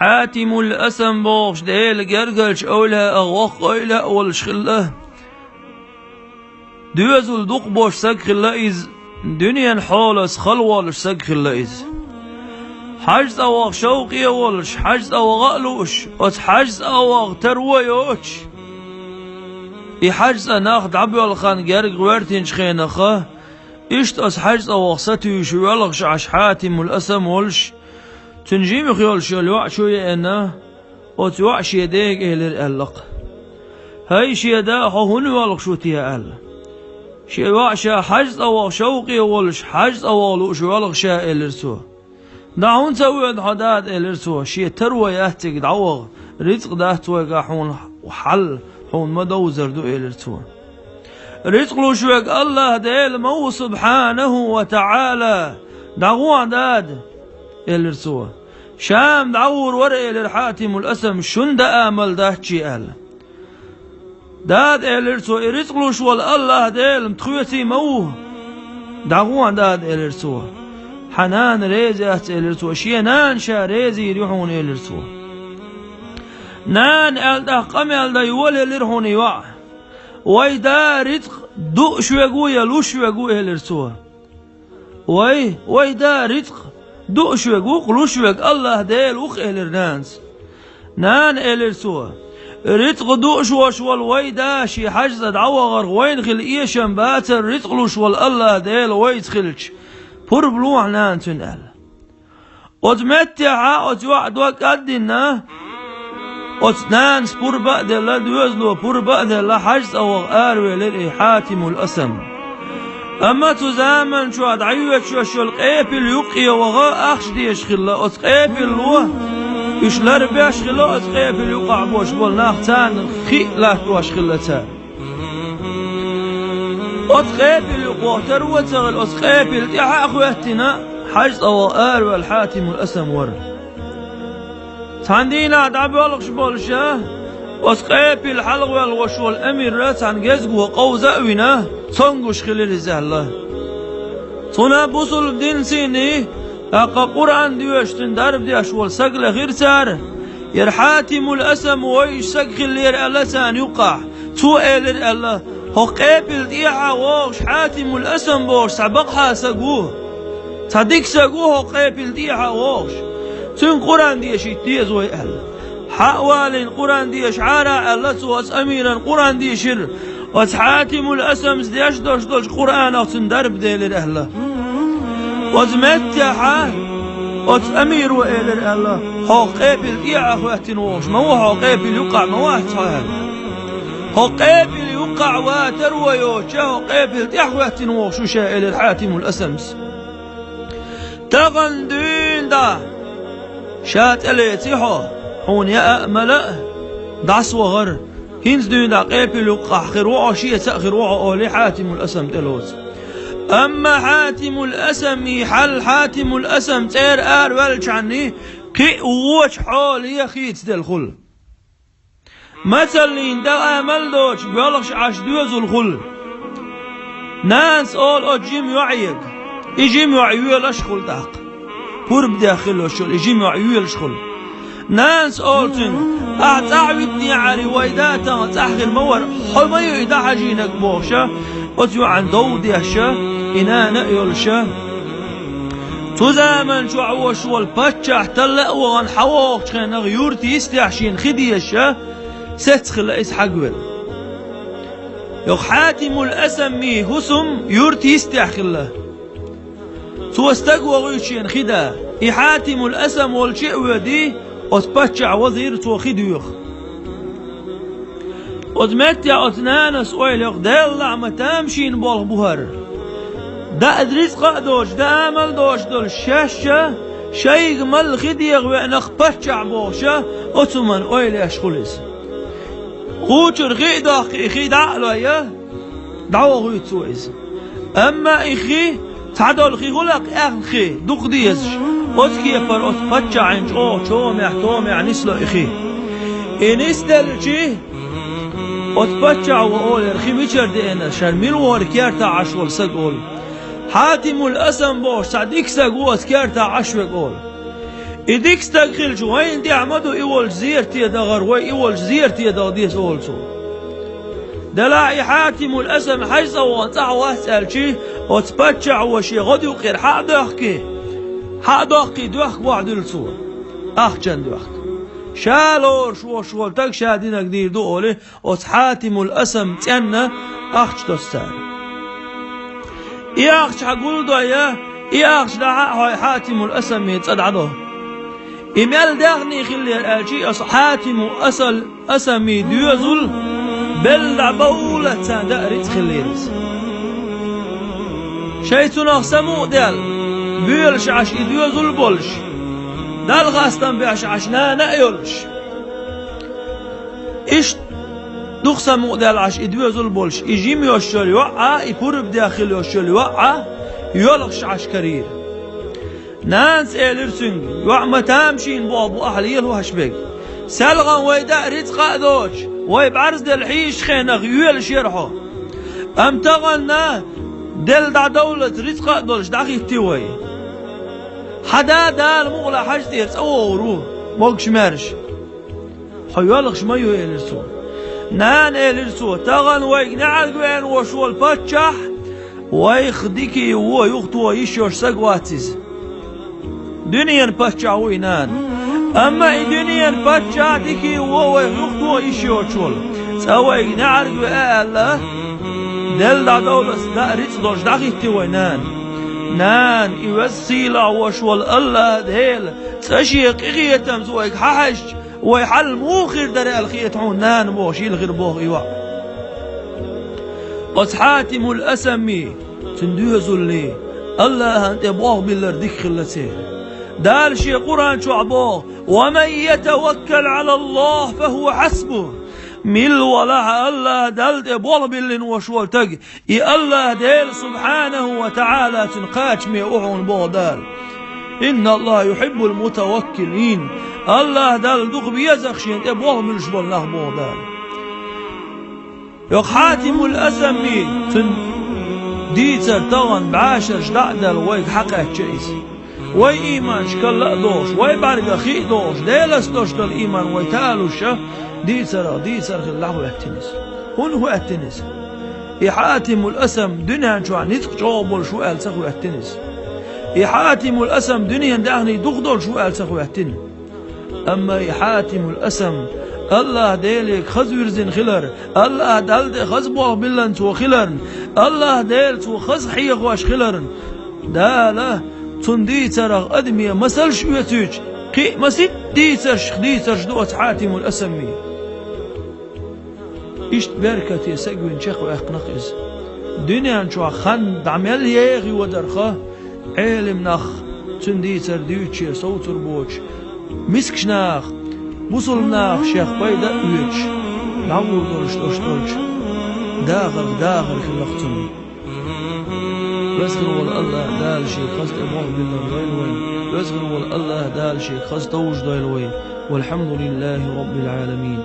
حاتم الأسم بوش ديل جرجلش أولا أغوخ أولا والشخلة دوزل دوق بوش سك اللئيز دنيا حالس خلوالش سك اللئيز حجز أواغ شوقي والش حجز أواغ أقلوش أت حجز أواغ ترويوش حجز أناخد عبي الخان جرج ويرتين شخينخه إشت أس حجز أواغ ستيوش ويلغش عش حاتم الأسم والش تنجيم خيال شلوع شوية أنا وتوع شيديك إهلر ألق هاي شيدا هون والق شو تيا أل شوع شا حجز أواغ شوقي والش حجز أواغ شو والق شا إهلر سو دعون سويد حداد إهلر سو شي تروي يهتك دعوغ رزق دهتوي قاحون وحل حون مدوزر دو إهلر سو رزق لو شوك الله ديل مو سبحانه وتعالى دعوان داد إهلر سو شام دعور ورق للحاتم الأسم شند آمل دهتشي أل داد إهلر سو رزق لو شو الله ديل متخويتي موه دعوان داد إهلر سو حنان ريزي أهت إهلر سو شي نان شا ريزي يريحون إهلر سو نان ألده قم ألده يولي لرهون يوع ويدا رزق دو شو يقوي لو شو يقوي إهلر سو ويدا رزق دو شو يقوي قلو شو يق الله ديل وخ إهلر نانس نان إهلر سو رزق دو شو شوال ويدا شي حجز دعوة غرغوين خل إيشن باتر رزق لو شوال الله ديل ويد خلش بور بلوح نان تنقل وتمتع وتوعد وقدنا وتنان بور بعد الله دوزلو بور بعد الله حجز أو غاروي للحاتم الأسم أما تزامن شو عيوة شو القيبل يقي وغا أخش ديش خلا أتقيبل لوه إشلار بيش خلا أتقيبل يقع بوش بول ناختان خي لا توش خلا تان أتقيبل يقوه تروى تغل أتقيبل تيحا أخواتنا حجز أو غاروي الحاتم الأسم ور تاندينا دعبي والغش بولشاه وسقيبي الحلق والغش والأمير راتان جزق وقوزأونا تنقش خلال زهله تنا بوصل بدين سيني أقا قرآن ديوشتن دارب ديش والسقل غير سار يرحاتم الأسم ويش سق اللير ألسان يقع تو إلر ألا هو قيبل ديحا ووش حاتم الأسم بوش سبقها سقوه صديق سقوه هو قيبل ديحا ووش تن قرآن ديش يتيز ويأل حوالين قرآن ديش عارع ألس واس أميرا قرآن ديشر وتحاتم الأسم ديش دوش قرآن أو تندرب ديلر أهله وتمتح وتأمير وإلر أهله هو قيبل ديع أخواتين ووش ما هو قيبل يقع ما واحد هو قيبل يقع واتروى يوشا هو قيبل ديع أخواتين ووش وشا إلر حاتم الأسمس تغندين دا شات اليتيحو حون يا ملأ دعس وغر هينز دين دا قيبل يقع خروع شيء تأخروع أولي حاتم الأسم تلوز أما حاتم الأسم حل حاتم الأسم تير آر والجعني كي ووش حول يخيت دالخل مثلين دا آمل دوش بيالغش عش دوز الخل ناس أول أجيم يعيق إجيم يعيوه لشخل داق قرب داخله شل إجيم يعيوه لشخل ناس أولتن أعتعودني على ويداتا تحخي المور حمي إذا حجينك بوشا وتيو عن دودي هشا إنا نأيولشا تزامن شو عوش والباتشا احتلق وغن حواق شخين غيورتي يستحشين خدي هشا ستخل إس حقول يوخ حاتم الأسمي هسم يورتي يستحخله تو استقوى غيشين خدا حاتم الأسم والشيء ودي وتبتشع وزير توخيد يخ وتمتع أتنانس ويليخ دا الله ما تامشين بالغ بوهر دا أدريس قادوش دا أمل دوش دول شاشة شيق مل خديغ وعنخ بتشع بوشة أتمن ويلي أشخلص خوشر خيدا خيدا على دعوة غيت سويس أما إخي تعدل خي غلق أخي دوق ديزش أتكي يفر أتبتشع عنج تومع نسلو إخي إنستل شي أتبتشع وأول إخي ميشر دينا شرميل واركيرتا عشوال سقول حاتم الأسم بوش سعديك سقول أتكيرتا عشوال قول إديك استقل وين دي عمدو إيول زيرتي دغر وي إيول زيرتي دغديس أولسو دلاعي حاتم الأسم حجزة وانصح واسأل شي وتبتشع وشي غدي وقير حق دوحكي دوحك واحد الصور أخجن دوحك شالور شو تك شادينك دير دولي وتحاتم الأسم تينا أخج تستار إياخش حقول دويا إياخش لعا حاتم الأسم يتصدعده إمال داغني خلي الألشي حاتم أسمي ديوزل بلع بولة دارت خليرس شيطان أخسمو دال بيلش عش إديوزل بولش دال غاستن بيعش عشنا نأيولش إيش دخسمو دال عش إديوزل بولش إجيم يوشل يوعى يبورب داخل يوشل يوعى يولغش عش كرير نانس إيلرسنج يوعى تامشين بابو أحليل وهشبك سلغن ويدا رزق دوش ويبعرز دلحيش خينغ يولش يرحو أم تغنى دل دا دولة رزق دولش داخي تيوي حدا دال مغلا حاج تيرس أو روح موقش مارش حيولغش ما يويلرسو نان إيلرسو تغن ويقنعك وين وشو الباتشح ويخديكي ويخطو يشوش سقواتيز دنيا باتشح وينان أما دنيا باتشح ديكي ويخطو يشوش سوى نعرف الله دل دا دولة دا ريتس دوش داخي تيوينان نان يوسيلا وشوال الله ديل تشيق إغيتم زويك ححش ويحل موخر دري الخيتعون نان موشي الغير بوغ إيوا قد حاتم الأسمي تندوزو اللي الله أنت بوغ بالردك خلتين دال شي قرآن شعبوغ ومن يتوكل على الله فهو حسبه مل ولا الله دلت بول باللين وشول تج إي الله ديل سبحانه وتعالى تنقاش مي أعون بودال إن الله يحب المتوكلين الله دل دق بيزخشين تبوه من شبول له بودال يق حاتم الأسمي تن ديتر طغن بعاشر جدعدل ويك حقه شيس وي إيمان شكل دوش وي بارق خي دوش ديلس دوش دل إيمان وي تالوش ديسر خلاه هو التنس هو التنس يحاتم الأسم دنيا شو نتق جوابل شو قال سخو التنس يحاتم الأسم دنيا دعني دغدل شو قال سخو التن أما يحاتم الأسم الله ديلك خزور زين خلر الله دلد خزبوه بلن تو خلرن الله ديل تو خز حيق واش خلرن داله تنديتر أدمية مسل شو يتوج قي مسد ديتر شدوت حاتم الأسمي إشت بركة يسقون شيخ وأخنقز دنيا شو خن دعمل يغي ودرخه علم نخ تنديتر ديوتشي صوتر بوش مسكش ناخ بوصل ناخ شيخ بيدا ويتش نعور دولش داغر خلقتم وزغر والله دال شي خزد أمور بالله وزغر والله دال شي خزد وجد الوين والحمد لله رب العالمين.